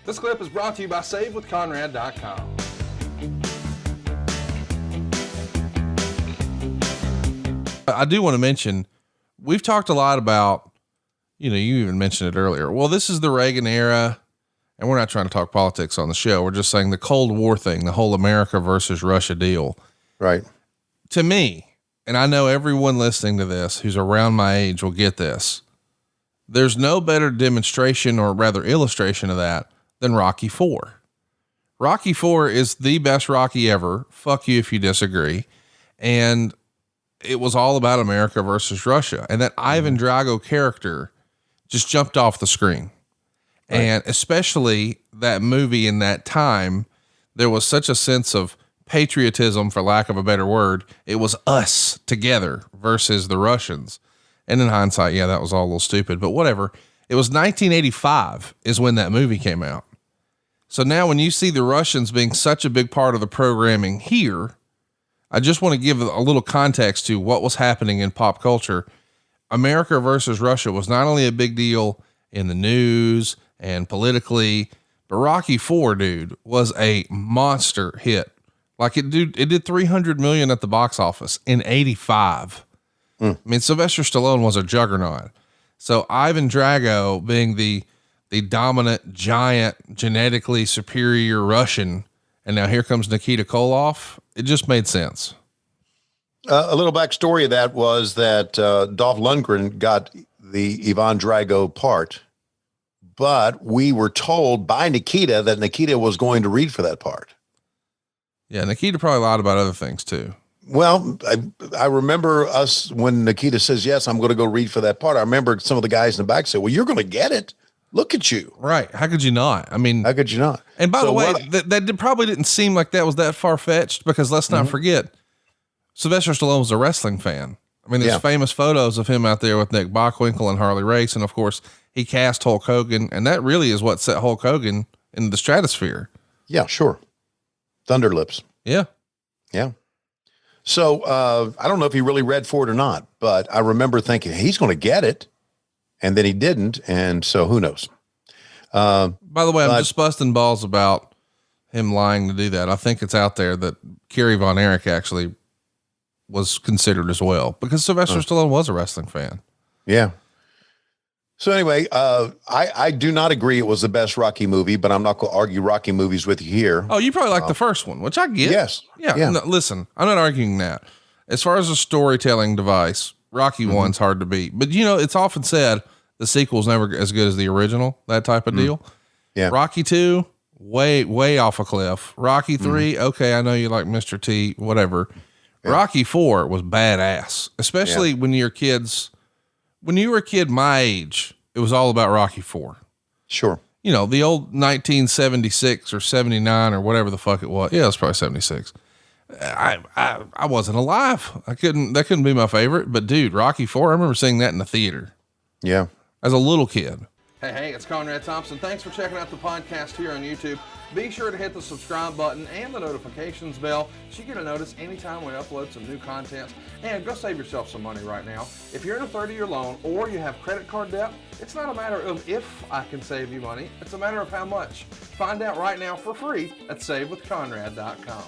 This clip is brought to you by SaveWithConrad.com. I do want to mention, we've talked a lot about, you even mentioned it earlier. Well, this is the Reagan era, and we're not trying to talk politics on the show. We're just saying the Cold War thing, the whole America versus Russia deal. Right. To me, and I know everyone listening to this who's around my age will get this, there's no better demonstration, or rather illustration of that, than Rocky IV. Rocky IV is the best Rocky ever. Fuck you if you disagree. And it was all about America versus Russia. And that Ivan Drago character just jumped off the screen. Right. And especially that movie in that time, there was such a sense of patriotism, for lack of a better word. It was us together versus the Russians. And in hindsight, yeah, that was all a little stupid, but whatever. It was 1985 is when that movie came out. So now when you see the Russians being such a big part of the programming here, I just want to give a little context to what was happening in pop culture. America versus Russia was not only a big deal in the news and politically, but Rocky IV, dude, was a monster hit. Like it did 300 million at the box office in 85. I mean, Sylvester Stallone was a juggernaut. So Ivan Drago being the dominant, giant, genetically superior Russian, and now here comes Nikita Koloff. It just made sense. A little backstory of that was that Dolph Lundgren got the Ivan Drago part, but we were told by Nikita that Nikita was going to read for that part. Yeah, Nikita probably lied about other things too. Well, I remember us when Nikita says, yes, I'm going to go read for that part. I remember some of the guys in the back said, well, you're going to get it. Look at you. Right. How could you not? I mean, how could you not? And by the way, that probably didn't seem like that was that far-fetched, because let's not forget, Sylvester Stallone was a wrestling fan. I mean, there's famous photos of him out there with Nick Bockwinkel and Harley Race. And of course he cast Hulk Hogan, and that really is what set Hulk Hogan into the stratosphere. Yeah, sure. Thunder Lips. Yeah. Yeah. So, I don't know if he really read for it or not, but I remember thinking he's going to get it. And then he didn't. And so who knows? By the way, I'm just busting balls about him lying to do that. I think it's out there that Kerry Von Erich actually was considered as well, because Sylvester Stallone was a wrestling fan. Yeah. So anyway, I do not agree it was the best Rocky movie, but I'm not going to argue Rocky movies with you here. Oh, you probably like the first one, which I get. Yes. Yeah. No, listen, I'm not arguing that. As far as a storytelling device, Rocky 1's hard to beat, but it's often said the sequel's never as good as the original, that type of deal. Yeah. Rocky 2, way off a cliff. Rocky 3, okay, I know you like Mr. T, whatever. Yeah. Rocky 4 was badass, especially when you're kids. When you were a kid my age, it was all about Rocky 4. Sure. The old 1976 or 79 or whatever the fuck it was. Yeah, it was probably 76. I wasn't alive. That couldn't be my favorite, but dude, Rocky 4, I remember seeing that in the theater. Yeah. As a little kid. Hey, it's Conrad Thompson. Thanks for checking out the podcast here on YouTube. Be sure to hit the subscribe button and the notifications bell so you get a notice anytime we upload some new content. And go save yourself some money right now. If you're in a 30-year loan or you have credit card debt, it's not a matter of if I can save you money. It's a matter of how much. Find out right now for free at SaveWithConrad.com.